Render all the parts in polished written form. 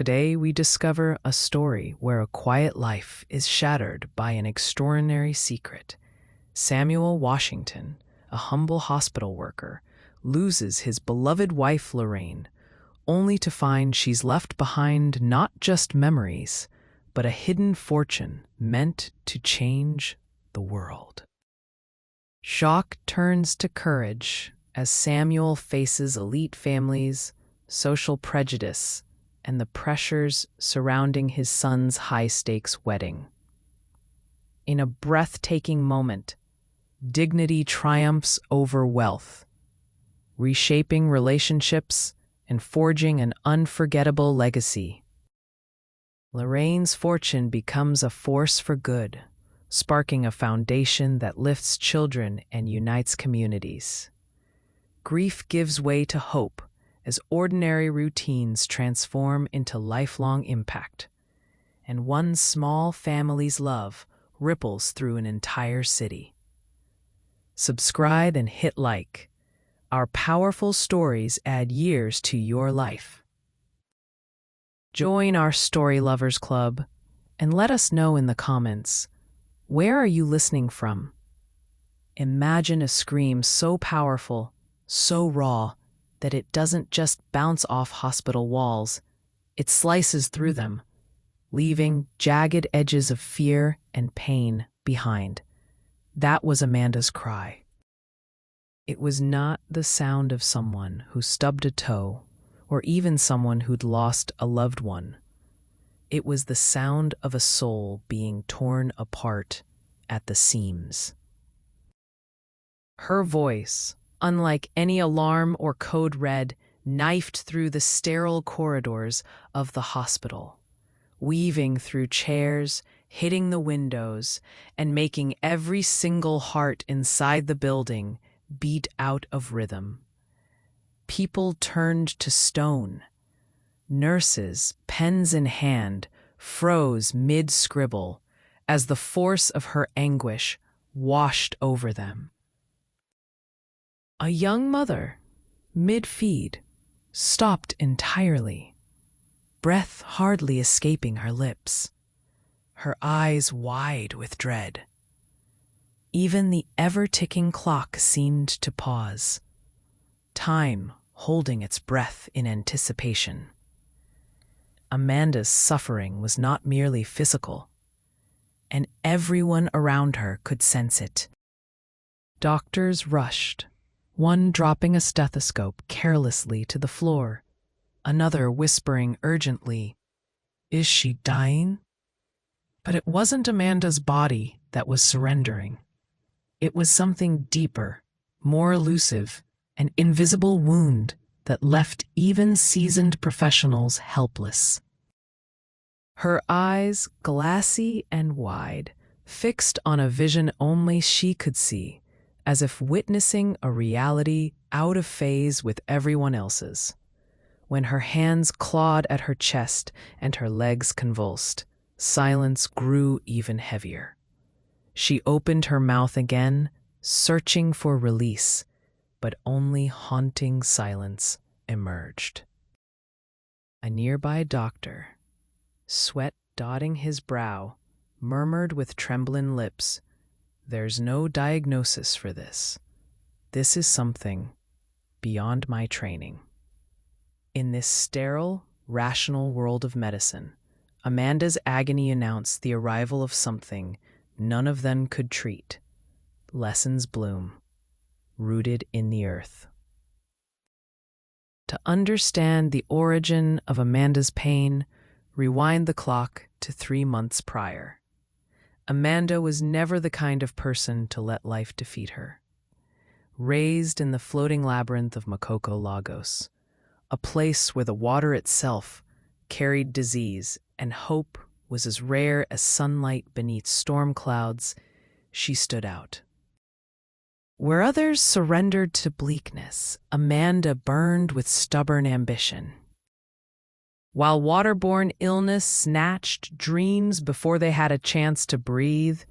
Today we discover a story where a quiet life is shattered by an extraordinary secret. Samuel Washington, a humble hospital worker, loses his beloved wife Lorraine, only to find she's left behind not just memories, but a hidden fortune meant to change the world. Shock turns to courage as Samuel faces elite families, social prejudice, and the pressures surrounding his son's high-stakes wedding. In a breathtaking moment, dignity triumphs over wealth, reshaping relationships and forging an unforgettable legacy. Lorraine's fortune becomes a force for good, sparking a foundation that lifts children and unites communities. Grief gives way to hope as ordinary routines transform into lifelong impact, and one small family's love ripples through an entire city. Subscribe and hit like. Our powerful stories add years to your life. Join our Story Lovers Club and let us know in the comments, where are you listening from? Imagine a scream so powerful, so raw, that it doesn't just bounce off hospital walls, it slices through them, leaving jagged edges of fear and pain behind. That was Amanda's cry. It was not the sound of someone who stubbed a toe, or even someone who'd lost a loved one. It was the sound of a soul being torn apart at the seams. Her voice, unlike any alarm or code red, knifed through the sterile corridors of the hospital, weaving through chairs, hitting the windows, and making every single heart inside the building beat out of rhythm. People turned to stone. Nurses, pens in hand, froze mid-scribble as the force of her anguish washed over them. A young mother, mid-feed, stopped entirely, breath hardly escaping her lips, her eyes wide with dread. Even the ever-ticking clock seemed to pause, time holding its breath in anticipation. Amanda's suffering was not merely physical, and everyone around her could sense it. Doctors rushed, one dropping a stethoscope carelessly to the floor, another whispering urgently, "Is she dying?" But it wasn't Amanda's body that was surrendering. It was something deeper, more elusive, an invisible wound that left even seasoned professionals helpless. Her eyes, glassy and wide, fixed on a vision only she could see, as if witnessing a reality out of phase with everyone else's. When her hands clawed at her chest and her legs convulsed, silence grew even heavier. She opened her mouth again, searching for release, but only haunting silence emerged. A nearby doctor, sweat dotting his brow, murmured with trembling lips, "There's no diagnosis for this. This is something beyond my training." In this sterile, rational world of medicine, Amanda's agony announced the arrival of something none of them could treat. Lessons bloom, rooted in the earth. To understand the origin of Amanda's pain, rewind the clock to 3 months prior. Amanda was never the kind of person to let life defeat her. Raised in the floating labyrinth of Makoko, Lagos, a place where the water itself carried disease and hope was as rare as sunlight beneath storm clouds, she stood out. Where others surrendered to bleakness, Amanda burned with stubborn ambition. While waterborne illness snatched dreams before they had a chance to breathe,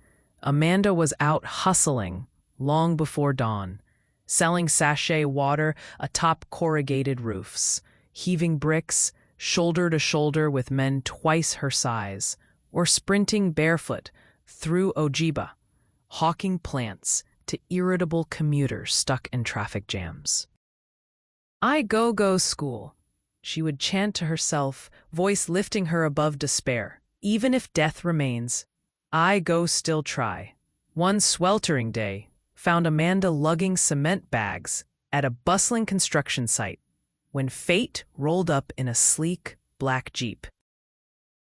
Amanda was out hustling long before dawn, selling sachet water atop corrugated roofs, heaving bricks, shoulder to shoulder with men twice her size, or sprinting barefoot through Ojibwa, hawking plants to irritable commuters stuck in traffic jams. "I go school," she would chant to herself, voice lifting her above despair. "Even if death remains, I go still try." One sweltering day found Amanda lugging cement bags at a bustling construction site when fate rolled up in a sleek black Jeep.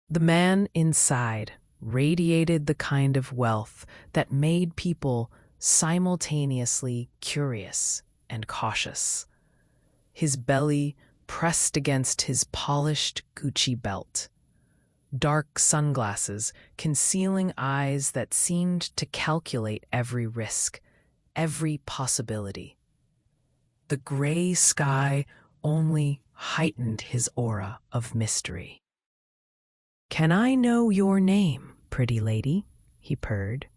The man inside radiated the kind of wealth that made people simultaneously curious and cautious. His belly pressed against his polished Gucci belt, dark sunglasses concealing eyes that seemed to calculate every risk, every possibility. The gray sky only heightened his aura of mystery. "Can I know your name, pretty lady?" he purred,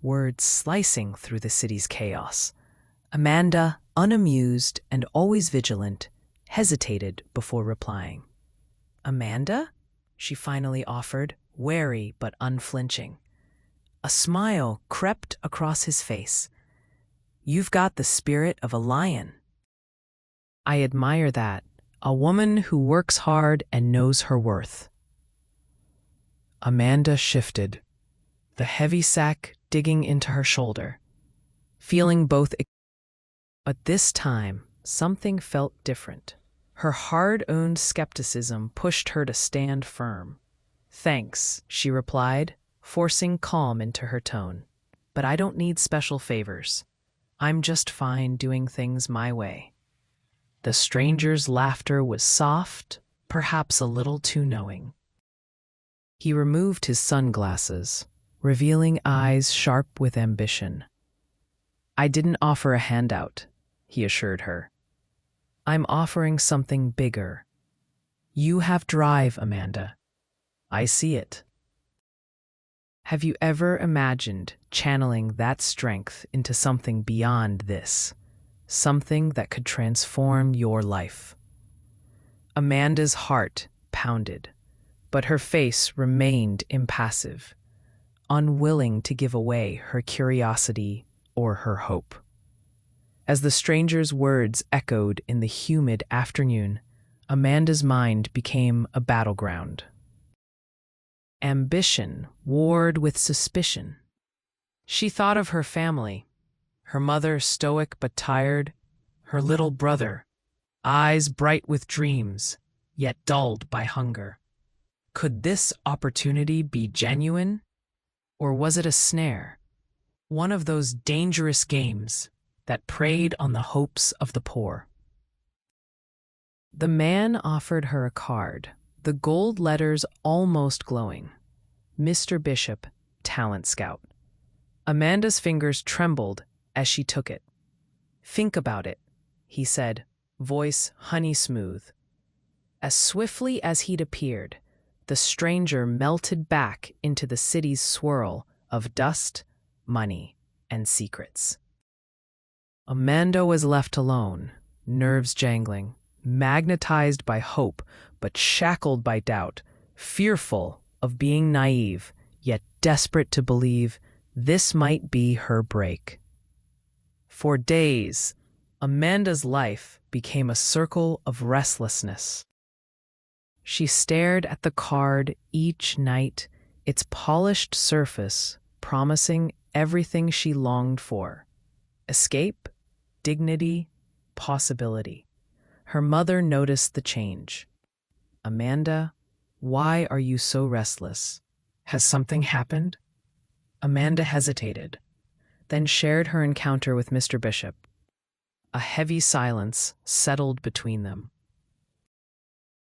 words slicing through the city's chaos. Amanda, unamused and always vigilant, hesitated before replying. "Amanda?" she finally offered, wary but unflinching. A smile crept across his face. "You've got the spirit of a lion." "I admire that. A woman who works hard and knows her worth." Amanda shifted, the heavy sack digging into her shoulder, feeling both. But this time, something felt different. Her hard-earned skepticism pushed her to stand firm. "Thanks," she replied, forcing calm into her tone. "But I don't need special favors. I'm just fine doing things my way." The stranger's laughter was soft, perhaps a little too knowing. He removed his sunglasses, revealing eyes sharp with ambition. "I didn't offer a handout," he assured her. "I'm offering something bigger. You have drive, Amanda. I see it." Have you ever imagined channeling that strength into something beyond this? Something that could transform your life? Amanda's heart pounded, but her face remained impassive, unwilling to give away her curiosity or her hope. As the stranger's words echoed in the humid afternoon, Amanda's mind became a battleground. Ambition warred with suspicion. She thought of her family, her mother stoic but tired, her little brother, eyes bright with dreams, yet dulled by hunger. Could this opportunity be genuine? Or was it a snare? One of those dangerous games that preyed on the hopes of the poor. The man offered her a card, the gold letters almost glowing. "Mr. Bishop, Talent Scout." Amanda's fingers trembled as she took it. "Think about it," he said, voice honey smooth. As swiftly as he'd appeared, the stranger melted back into the city's swirl of dust, money, and secrets. Amanda was left alone, nerves jangling, magnetized by hope but shackled by doubt, fearful of being naive, yet desperate to believe this might be her break. For days, Amanda's life became a circle of restlessness. She stared at the card each night, its polished surface promising everything she longed for: escape, dignity, possibility. Her mother noticed the change. "Amanda, why are you so restless? Has something happened?" Amanda hesitated, then shared her encounter with Mr. Bishop. A heavy silence settled between them.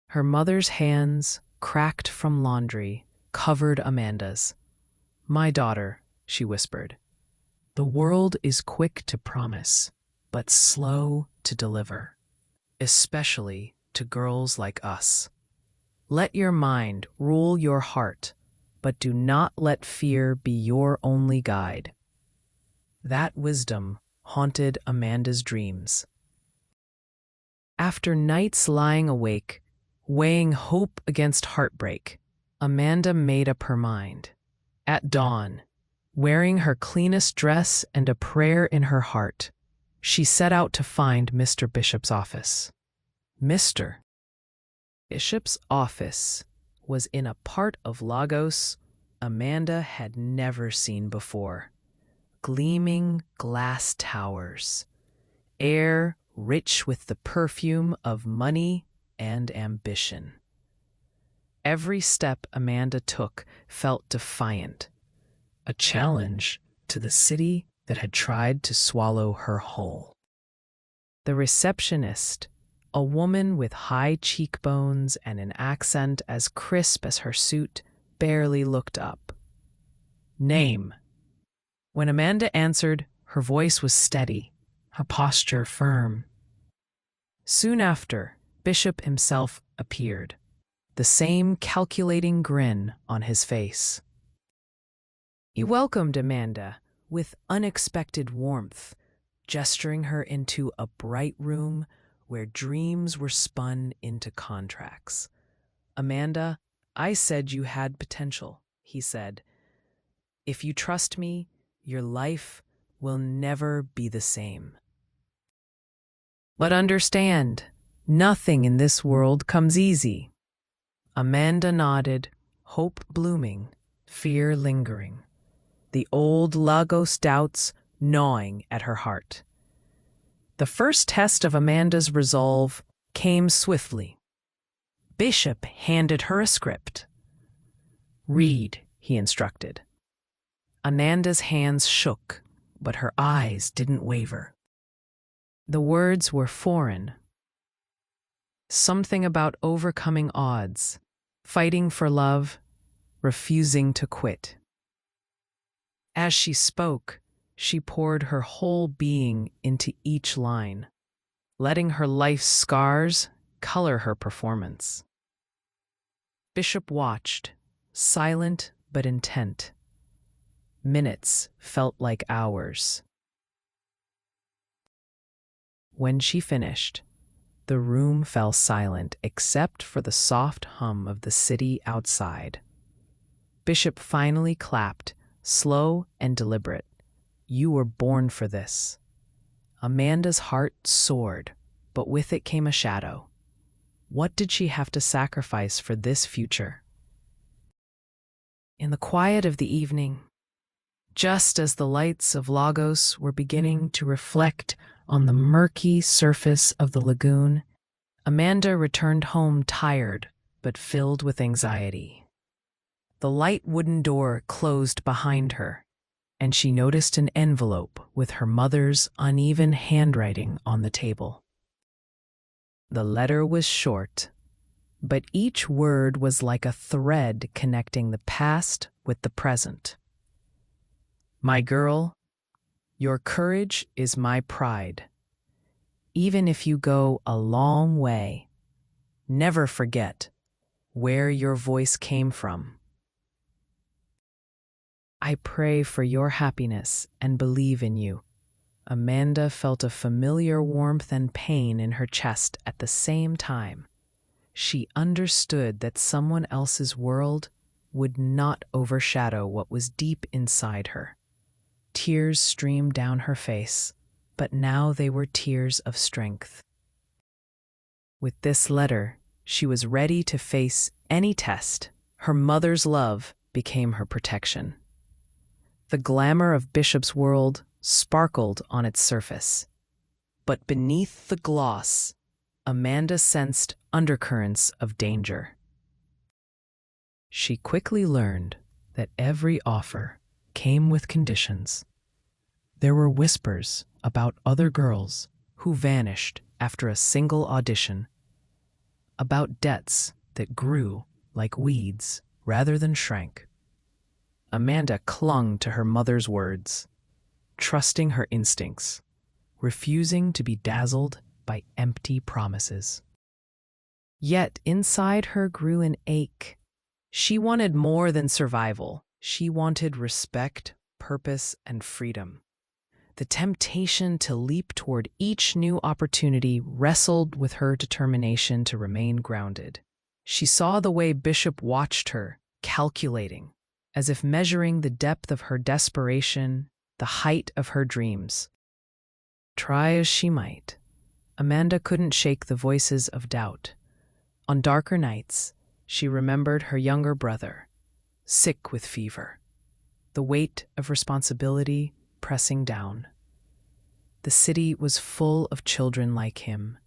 Her mother's hands, cracked from laundry, covered Amanda's. "My daughter," she whispered, "the world is quick to promise, but slow to deliver, especially to girls like us. Let your mind rule your heart, but do not let fear be your only guide." That wisdom haunted Amanda's dreams. After nights lying awake, Weighing hope against heartbreak, Amanda made up her mind. At dawn, wearing her cleanest dress and a prayer in her heart, she set out to find Mr. Bishop's office. Mr. Bishop's office was in a part of Lagos Amanda had never seen before. Gleaming glass towers, air rich with the perfume of money and ambition. Every step Amanda took felt defiant, a challenge to the city that had tried to swallow her whole. The receptionist, a woman with high cheekbones and an accent as crisp as her suit, barely looked up. Name. When Amanda answered, her voice was steady, her posture firm. Soon after, Bishop himself appeared, the same calculating grin on his face. He welcomed Amanda with unexpected warmth, gesturing her into a bright room where dreams were spun into contracts. Amanda, I said you had potential, he said. If you trust me, your life will never be the same. But understand, nothing in this world comes easy. Amanda nodded, hope blooming, fear lingering, the old Lagos doubts gnawing at her heart. The first test of Amanda's resolve came swiftly. Bishop handed her a script. Read, he instructed. Amanda's hands shook, but her eyes didn't waver. The words were foreign. Something about overcoming odds, fighting for love, refusing to quit. As she spoke, she poured her whole being into each line, letting her life's scars color her performance. Bishop watched, silent but intent. Minutes felt like hours. When she finished, the room fell silent except for the soft hum of the city outside. Bishop finally clapped, slow and deliberate. You were born for this. Amanda's heart soared, but with it came a shadow. What did she have to sacrifice for this future? In the quiet of the evening, just as the lights of Lagos were beginning to reflect on the murky surface of the lagoon, Amanda returned home tired but filled with anxiety. The light wooden door closed behind her, and she noticed an envelope with her mother's uneven handwriting on the table. The letter was short, but each word was like a thread connecting the past with the present. My girl, your courage is my pride. Even if you go a long way, never forget where your voice came from. I pray for your happiness and believe in you. Amanda felt a familiar warmth and pain in her chest at the same time. She understood that someone else's world would not overshadow what was deep inside her. Tears streamed down her face, but now they were tears of strength. With this letter, she was ready to face any test. Her mother's love became her protection. The glamour of Bishop's world sparkled on its surface, but beneath the gloss, Amanda sensed undercurrents of danger. She quickly learned that every offer came with conditions. There were whispers about other girls who vanished after a single audition, about debts that grew like weeds rather than shrank. Amanda clung to her mother's words, trusting her instincts, refusing to be dazzled by empty promises. Yet inside her grew an ache. She wanted more than survival. She wanted respect, purpose, and freedom. The temptation to leap toward each new opportunity wrestled with her determination to remain grounded. She saw the way Bishop watched her, calculating, as if measuring the depth of her desperation, the height of her dreams. Try as she might, Amanda couldn't shake the voices of doubt. On darker nights, she remembered her younger brother, sick with fever, the weight of responsibility pressing down. The city was full of children like him,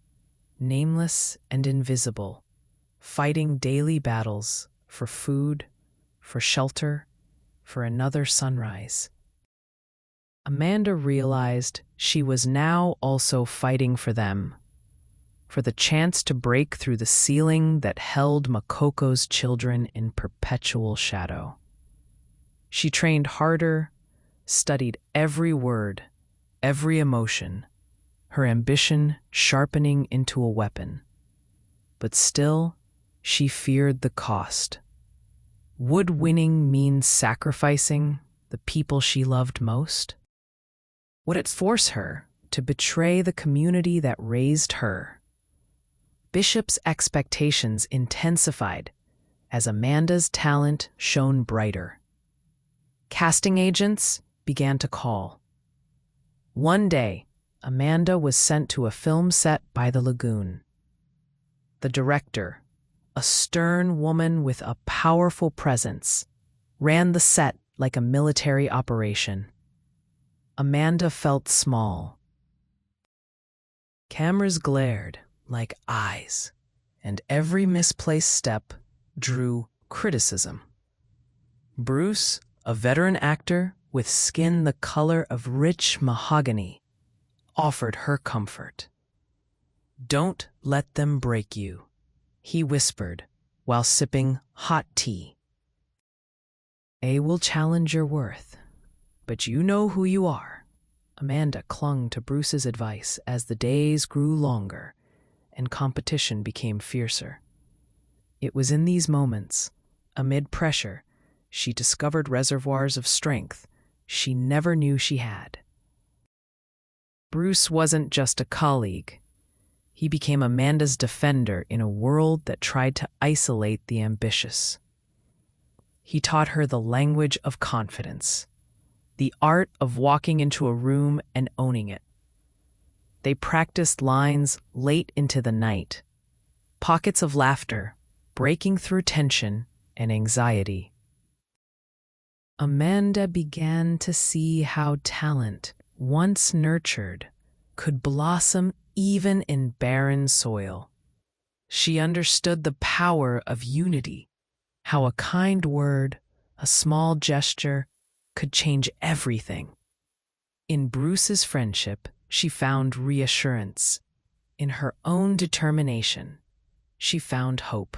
nameless and invisible, fighting daily battles for food, for shelter, for another sunrise. Amanda realized she was now also fighting for them, for the chance to break through the ceiling that held Makoko's children in perpetual shadow. She trained harder, studied every word, every emotion, her ambition sharpening into a weapon. But still, she feared the cost. Would winning mean sacrificing the people she loved most? Would it force her to betray the community that raised her? Bishop's expectations intensified as Amanda's talent shone brighter. Casting agents began to call. One day, Amanda was sent to a film set by the lagoon. The director, a stern woman with a powerful presence, ran the set like a military operation. Amanda felt small. Cameras glared like eyes, and every misplaced step drew criticism. Bruce, a veteran actor with skin the color of rich mahogany, offered her comfort. "Don't let them break you," he whispered while sipping hot tea. "They will challenge your worth, but you know who you are." Amanda clung to Bruce's advice as the days grew longer and competition became fiercer. It was in these moments, amid pressure, she discovered reservoirs of strength she never knew she had. Bruce wasn't just a colleague. He became Amanda's defender in a world that tried to isolate the ambitious. He taught her the language of confidence, the art of walking into a room and owning it. They practiced lines late into the night, pockets of laughter, breaking through tension and anxiety. Amanda began to see how talent, once nurtured, could blossom even in barren soil. She understood the power of unity, how a kind word, a small gesture, could change everything. In Bruce's friendship, she found reassurance. In her own determination, she found hope.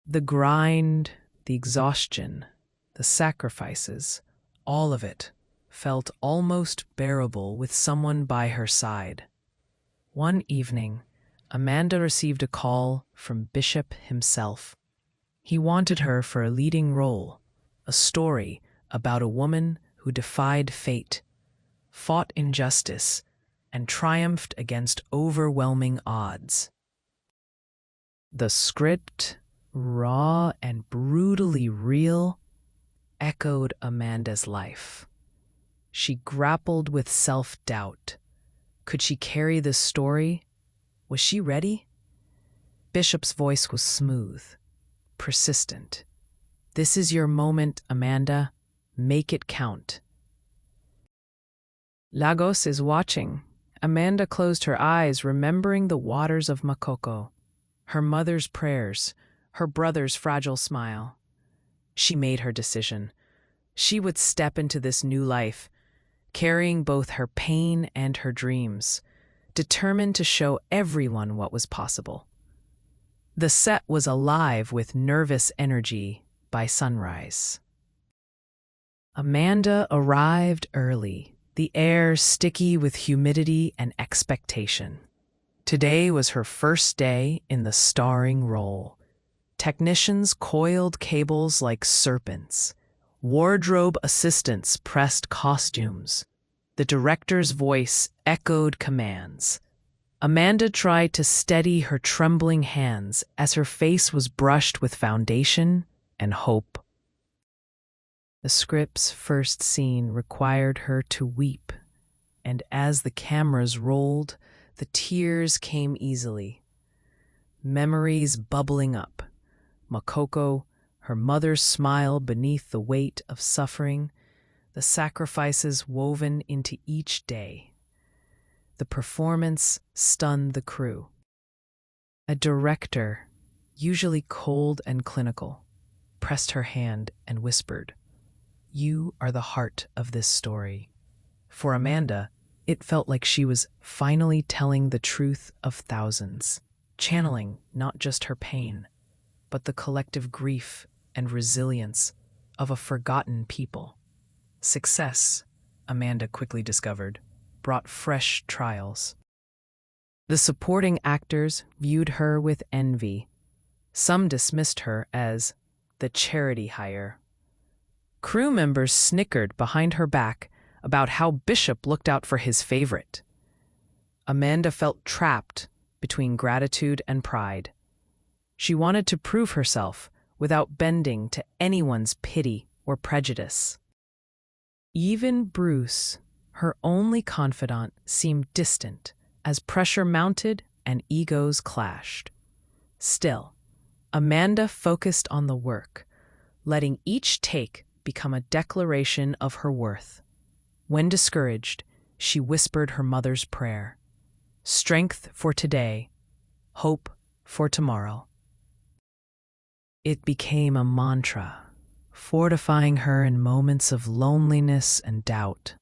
The grind, the exhaustion, the sacrifices, all of it felt almost bearable with someone by her side. One evening, Amanda received a call from Bishop himself. He wanted her for a leading role, a story about a woman who defied fate, fought injustice, and triumphed against overwhelming odds. The script, raw and brutally real, echoed Amanda's life. She grappled with self-doubt. Could she carry this story? Was she ready? Bishop's voice was smooth, persistent. "This is your moment, Amanda. Make it count." Lagos is watching. Amanda closed her eyes, remembering the waters of Makoko, her mother's prayers, her brother's fragile smile. She made her decision. She would step into this new life, carrying both her pain and her dreams, determined to show everyone what was possible. The set was alive with nervous energy by sunrise. Amanda arrived early, the air sticky with humidity and expectation. Today was her first day in the starring role. Technicians coiled cables like serpents. Wardrobe assistants pressed costumes. The director's voice echoed commands. Amanda tried to steady her trembling hands as her face was brushed with foundation and hope. The script's first scene required her to weep, and as the cameras rolled, the tears came easily. Memories bubbling up. Makoko, her mother's smile beneath the weight of suffering, the sacrifices woven into each day. The performance stunned the crew. A director, usually cold and clinical, pressed her hand and whispered, "You are the heart of this story." For Amanda, it felt like she was finally telling the truth of thousands, channeling not just her pain, but the collective grief and resilience of a forgotten people. Success, Amanda quickly discovered, brought fresh trials. The supporting actors viewed her with envy. Some dismissed her as the charity hire. Crew members snickered behind her back about how Bishop looked out for his favorite. Amanda felt trapped between gratitude and pride. She wanted to prove herself without bending to anyone's pity or prejudice. Even Bruce, her only confidant, seemed distant as pressure mounted and egos clashed. Still, Amanda focused on the work, letting each take become a declaration of her worth. When discouraged, she whispered her mother's prayer: "Strength for today, hope for tomorrow." It became a mantra, fortifying her in moments of loneliness and doubt.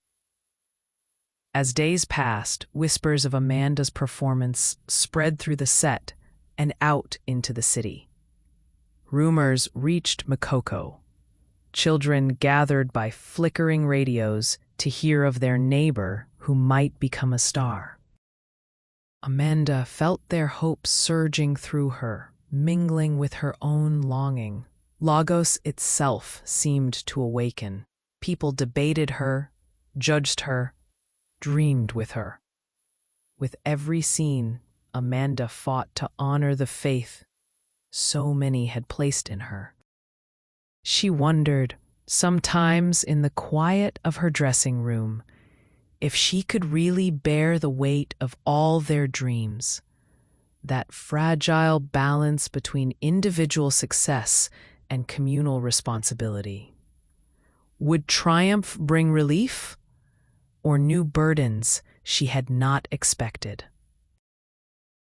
As days passed, whispers of Amanda's performance spread through the set and out into the city. Rumors reached Makoko. Children gathered by flickering radios to hear of their neighbor who might become a star. Amanda felt their hopes surging through her, mingling with her own longing. Lagos itself seemed to awaken. People debated her, judged her, dreamed with her. With every scene, Amanda fought to honor the faith so many had placed in her. She wondered, sometimes in the quiet of her dressing room, if she could really bear the weight of all their dreams. That fragile balance between individual success and communal responsibility. Would triumph bring relief, or new burdens she had not expected?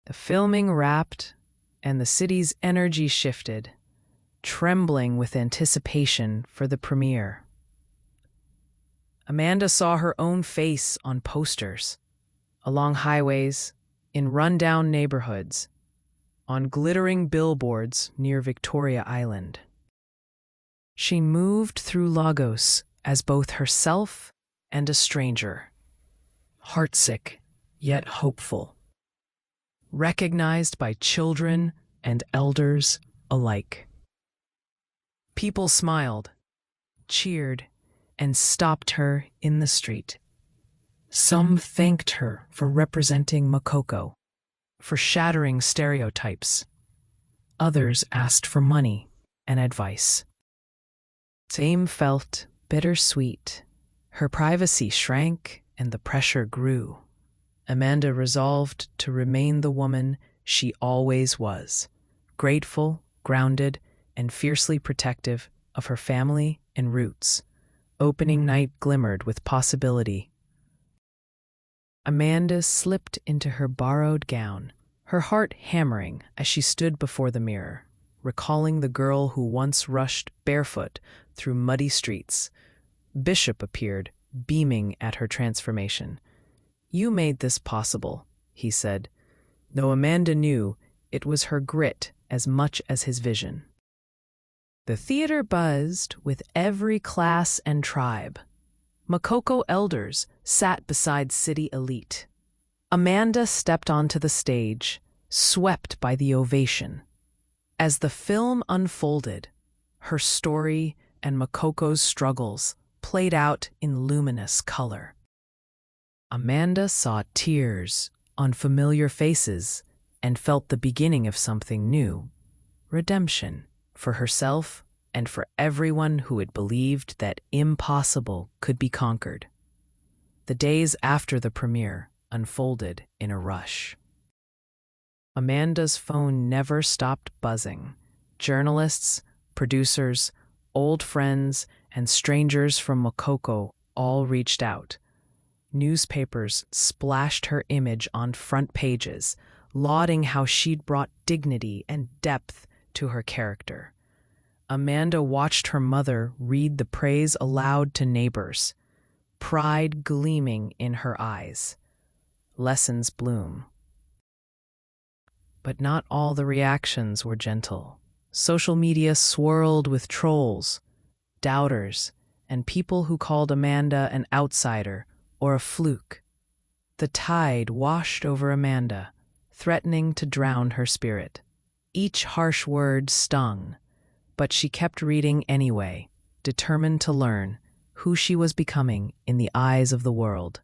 The filming wrapped, and the city's energy shifted, trembling with anticipation for the premiere. Amanda saw her own face on posters, along highways, in rundown neighborhoods, on glittering billboards near Victoria Island. She moved through Lagos as both herself and a stranger, heartsick yet hopeful, recognized by children and elders alike. People smiled, cheered, and stopped her in the street. Some thanked her for representing Makoko, for shattering stereotypes. Others asked for money and advice. Fame felt bittersweet. Her privacy shrank and the pressure grew. Amanda resolved to remain the woman she always was, grateful, grounded, and fiercely protective of her family and roots. Opening night glimmered with possibility. Amanda slipped into her borrowed gown, her heart hammering as she stood before the mirror, recalling the girl who once rushed barefoot through muddy streets. Bishop appeared, beaming at her transformation. "You made this possible," he said, though Amanda knew it was her grit as much as his vision. The theater buzzed with every class and tribe. Makoko elders sat beside city elite. Amanda stepped onto the stage, swept by the ovation. As the film unfolded, her story and Makoko's struggles played out in luminous color. Amanda saw tears on familiar faces and felt the beginning of something new: redemption for herself and for everyone who had believed that impossible could be conquered. The days after the premiere unfolded in a rush. Amanda's phone never stopped buzzing. Journalists, producers, old friends, and strangers from Makoko all reached out. Newspapers splashed her image on front pages, lauding how she'd brought dignity and depth to her character. Amanda watched her mother read the praise aloud to neighbors, pride gleaming in her eyes. Lessons bloom. But not all the reactions were gentle. Social media swirled with trolls, doubters, and people who called Amanda an outsider or a fluke. The tide washed over Amanda, threatening to drown her spirit. Each harsh word stung, but she kept reading anyway, determined to learn who she was becoming in the eyes of the world.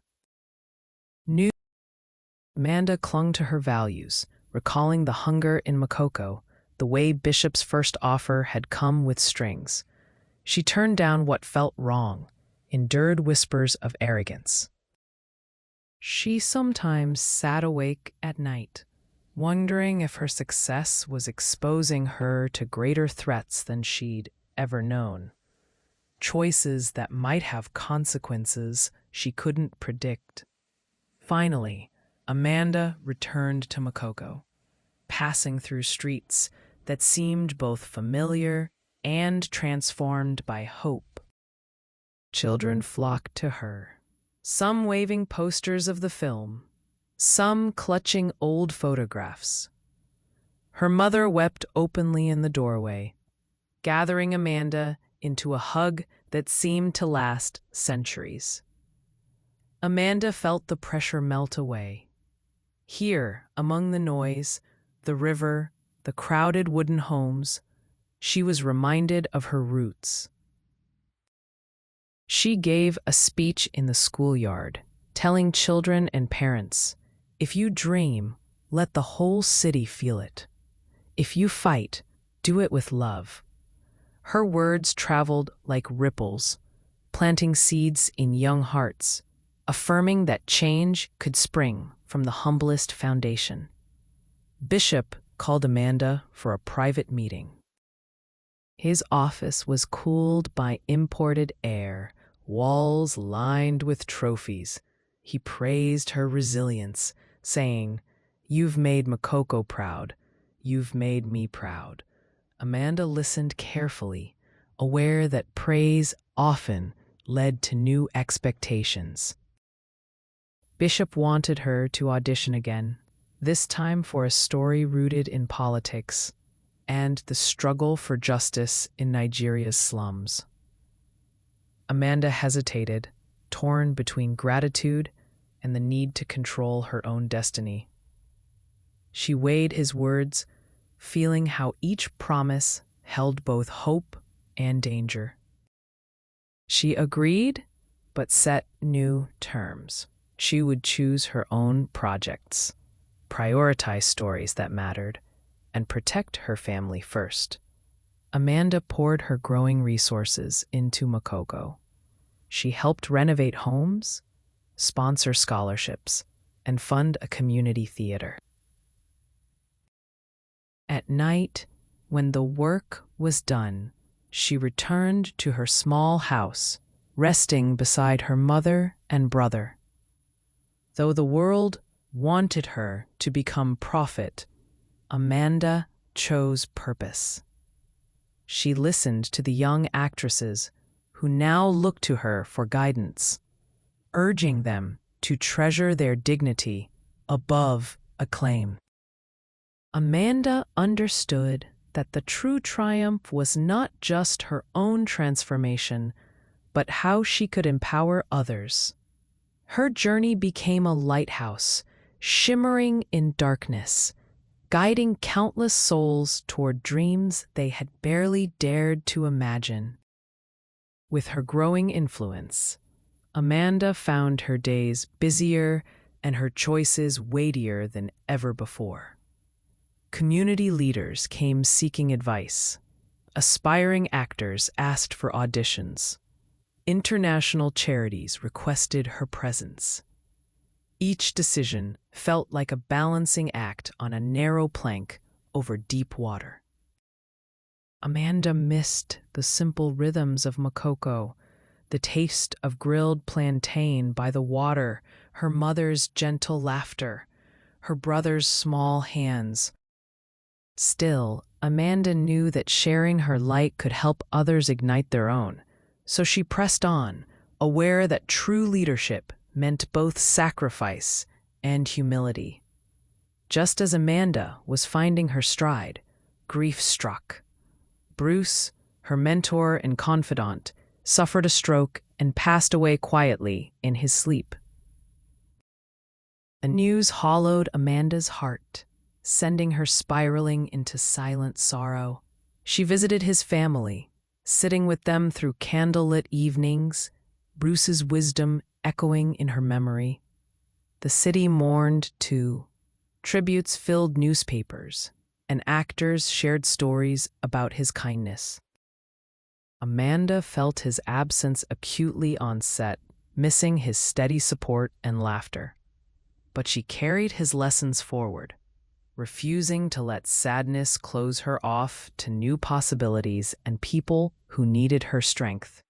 Amanda clung to her values, recalling the hunger in Makoko, the way Bishop's first offer had come with strings. She turned down what felt wrong, endured whispers of arrogance. She sometimes sat awake at night, wondering if her success was exposing her to greater threats than she'd ever known. Choices that might have consequences she couldn't predict. Finally, Amanda returned to Makoko, passing through streets that seemed both familiar and transformed by hope. Children flocked to her, some waving posters of the film, some clutching old photographs. Her mother wept openly in the doorway, gathering Amanda into a hug that seemed to last centuries. Amanda felt the pressure melt away. Here, among the noise, the river, the crowded wooden homes, she was reminded of her roots. She gave a speech in the schoolyard, telling children and parents, "If you dream, let the whole city feel it. If you fight, do it with love." Her words traveled like ripples, planting seeds in young hearts, affirming that change could spring from the humblest foundation. Bishop called Amanda for a private meeting. His office was cooled by imported air, walls lined with trophies. He praised her resilience, saying, "You've made Makoko proud. You've made me proud." Amanda listened carefully, aware that praise often led to new expectations. Bishop wanted her to audition again, this time for a story rooted in politics and the struggle for justice in Nigeria's slums. Amanda hesitated, torn between gratitude and the need to control her own destiny. She weighed his words, feeling how each promise held both hope and danger. She agreed, but set new terms. She would choose her own projects, prioritize stories that mattered, and protect her family first. Amanda poured her growing resources into Makoko. She helped renovate homes, sponsor scholarships, and fund a community theater. At night, when the work was done, she returned to her small house, resting beside her mother and brother. Though the world wanted her to become prophet, Amanda chose purpose. She listened to the young actresses who now looked to her for guidance, urging them to treasure their dignity above acclaim. Amanda understood that the true triumph was not just her own transformation, but how she could empower others. Her journey became a lighthouse, shimmering in darkness, guiding countless souls toward dreams they had barely dared to imagine. With her growing influence, Amanda found her days busier and her choices weightier than ever before. Community leaders came seeking advice. Aspiring actors asked for auditions. International charities requested her presence. Each decision felt like a balancing act on a narrow plank over deep water. Amanda missed the simple rhythms of Makoko, the taste of grilled plantain by the water, her mother's gentle laughter, her brother's small hands. Still, Amanda knew that sharing her light could help others ignite their own, so she pressed on, aware that true leadership meant both sacrifice and humility. Just as Amanda was finding her stride, grief struck. Bruce, her mentor and confidant, suffered a stroke and passed away quietly in his sleep. The news hollowed Amanda's heart, sending her spiraling into silent sorrow. She visited his family, sitting with them through candlelit evenings, Bruce's wisdom echoing in her memory. The city mourned, too. Tributes filled newspapers, and actors shared stories about his kindness. Amanda felt his absence acutely on set, missing his steady support and laughter. But she carried his lessons forward, refusing to let sadness close her off to new possibilities and people who needed her strength.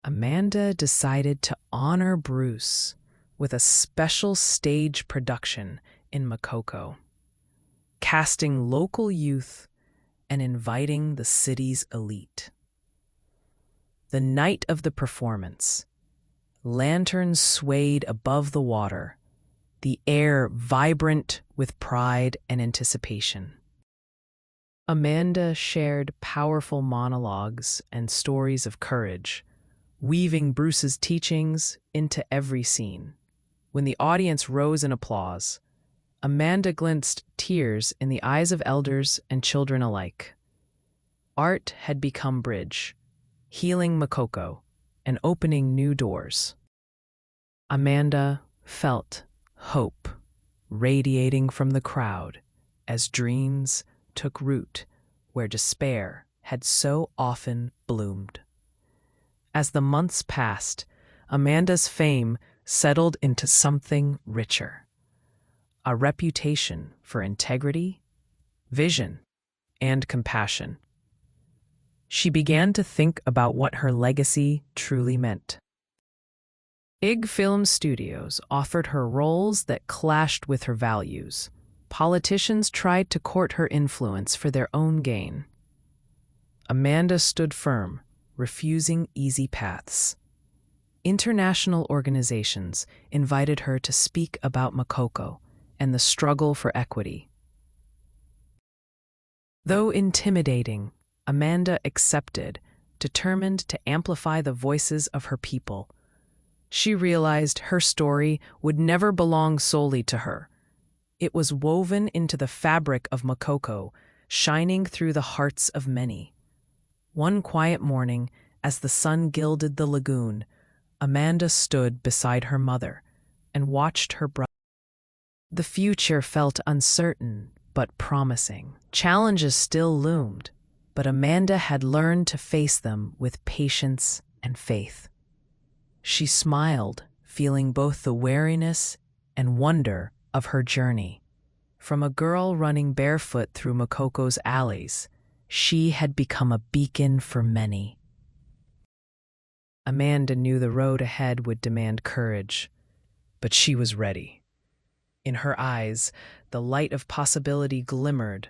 Amanda decided to honor Bruce with a special stage production in Makoko, casting local youth and inviting the city's elite. The night of the performance, lanterns swayed above the water, the air vibrant with pride and anticipation. Amanda shared powerful monologues and stories of courage, weaving Bruce's teachings into every scene. When the audience rose in applause, Amanda glimpsed tears in the eyes of elders and children alike. Art had become bridge, healing Makoko and opening new doors. Amanda felt hope radiating from the crowd as dreams took root where despair had so often bloomed. As the months passed, Amanda's fame settled into something richer, a reputation for integrity, vision, and compassion. She began to think about what her legacy truly meant. Big film studios offered her roles that clashed with her values. Politicians tried to court her influence for their own gain. Amanda stood firm, refusing easy paths. International organizations invited her to speak about Makoko and the struggle for equity. Though intimidating, Amanda accepted, determined to amplify the voices of her people. She realized her story would never belong solely to her. It was woven into the fabric of Makoko, shining through the hearts of many. One quiet morning, as the sun gilded the lagoon, Amanda stood beside her mother and watched her brother. The future felt uncertain but promising. Challenges still loomed, but Amanda had learned to face them with patience and faith. She smiled, feeling both the wariness and wonder of her journey. From a girl running barefoot through Makoko's alleys, she had become a beacon for many. Amanda knew the road ahead would demand courage, but she was ready. In her eyes, the light of possibility glimmered,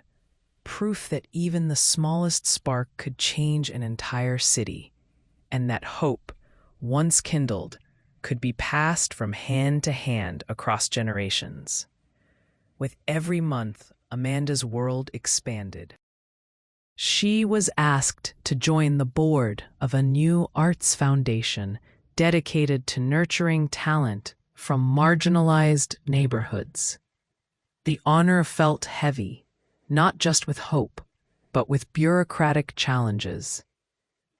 proof that even the smallest spark could change an entire city, and that hope, once kindled, could be passed from hand to hand across generations. With every month, Amanda's world expanded. She was asked to join the board of a new arts foundation dedicated to nurturing talent from marginalized neighborhoods. The honor felt heavy, not just with hope, but with bureaucratic challenges.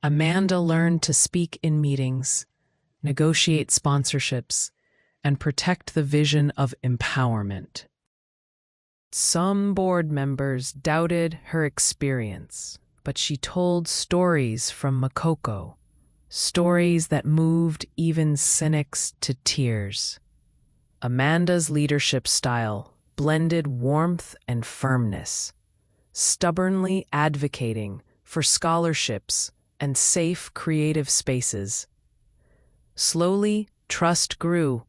Amanda learned to speak in meetings, negotiate sponsorships, and protect the vision of empowerment. Some board members doubted her experience, but she told stories from Makoko, stories that moved even cynics to tears. Amanda's leadership style blended warmth and firmness, stubbornly advocating for scholarships and safe creative spaces. Slowly, trust grew.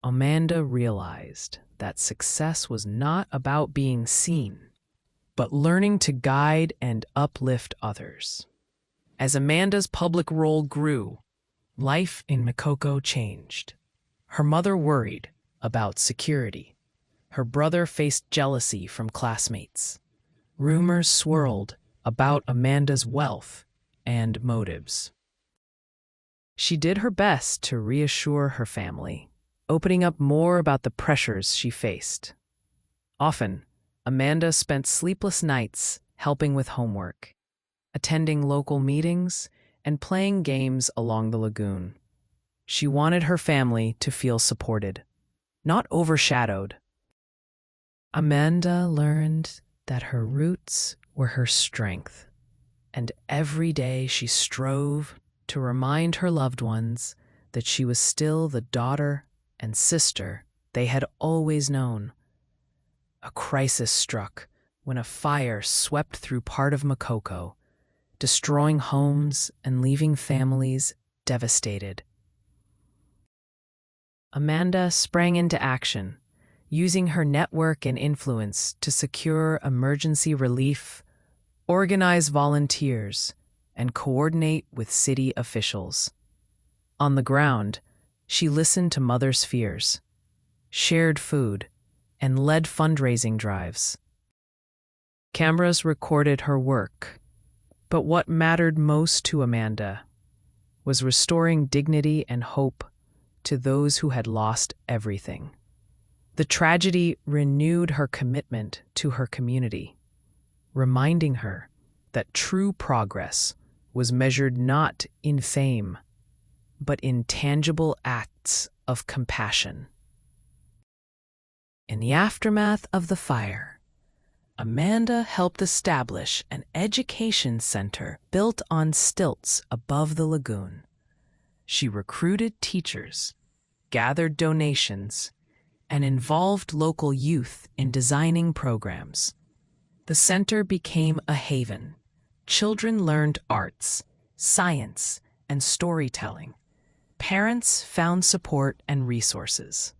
Amanda realized that success was not about being seen, but learning to guide and uplift others. As Amanda's public role grew, life in Makoko changed. Her mother worried about security. Her brother faced jealousy from classmates. Rumors swirled about Amanda's wealth and motives. She did her best to reassure her family, opening up more about the pressures she faced. Often, Amanda spent sleepless nights helping with homework, attending local meetings, and playing games along the lagoon. She wanted her family to feel supported, not overshadowed. Amanda learned that her roots were her strength, and every day she strove to remind her loved ones that she was still the daughter and sister they had always known. A crisis struck when a fire swept through part of Makoko, destroying homes and leaving families devastated. Amanda sprang into action, using her network and influence to secure emergency relief, organize volunteers, and coordinate with city officials. On the ground, she listened to mothers' fears, shared food, and led fundraising drives. Cameras recorded her work, but what mattered most to Amanda was restoring dignity and hope to those who had lost everything. The tragedy renewed her commitment to her community, reminding her that true progress was measured not in fame, but in tangible acts of compassion. In the aftermath of the fire, Amanda helped establish an education center built on stilts above the lagoon. She recruited teachers, gathered donations, and involved local youth in designing programs. The center became a haven. Children learned arts, science, and storytelling. Parents found support and resources.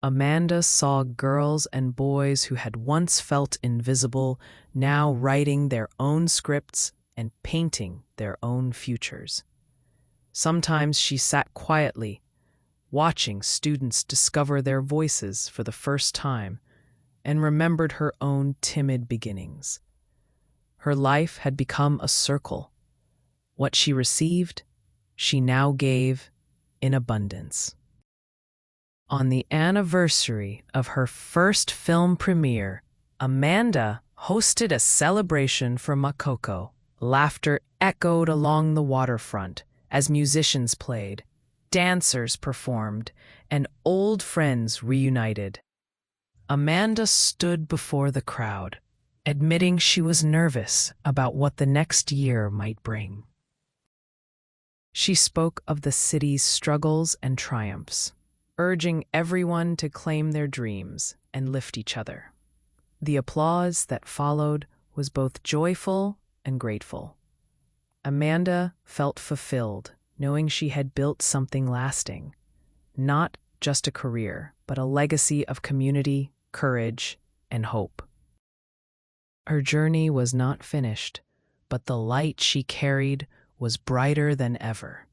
Amanda saw girls and boys who had once felt invisible now writing their own scripts and painting their own futures. Sometimes she sat quietly, watching students discover their voices for the first time, and remembered her own timid beginnings. Her life had become a circle. What she received, she now gave in abundance. On the anniversary of her first film premiere, Amanda hosted a celebration for Makoko. Laughter echoed along the waterfront as musicians played, dancers performed, and old friends reunited. Amanda stood before the crowd, admitting she was nervous about what the next year might bring. She spoke of the city's struggles and triumphs, urging everyone to claim their dreams and lift each other. The applause that followed was both joyful and grateful. Amanda felt fulfilled, knowing she had built something lasting, not just a career, but a legacy of community, courage, and hope. Her journey was not finished, but the light she carried was brighter than ever.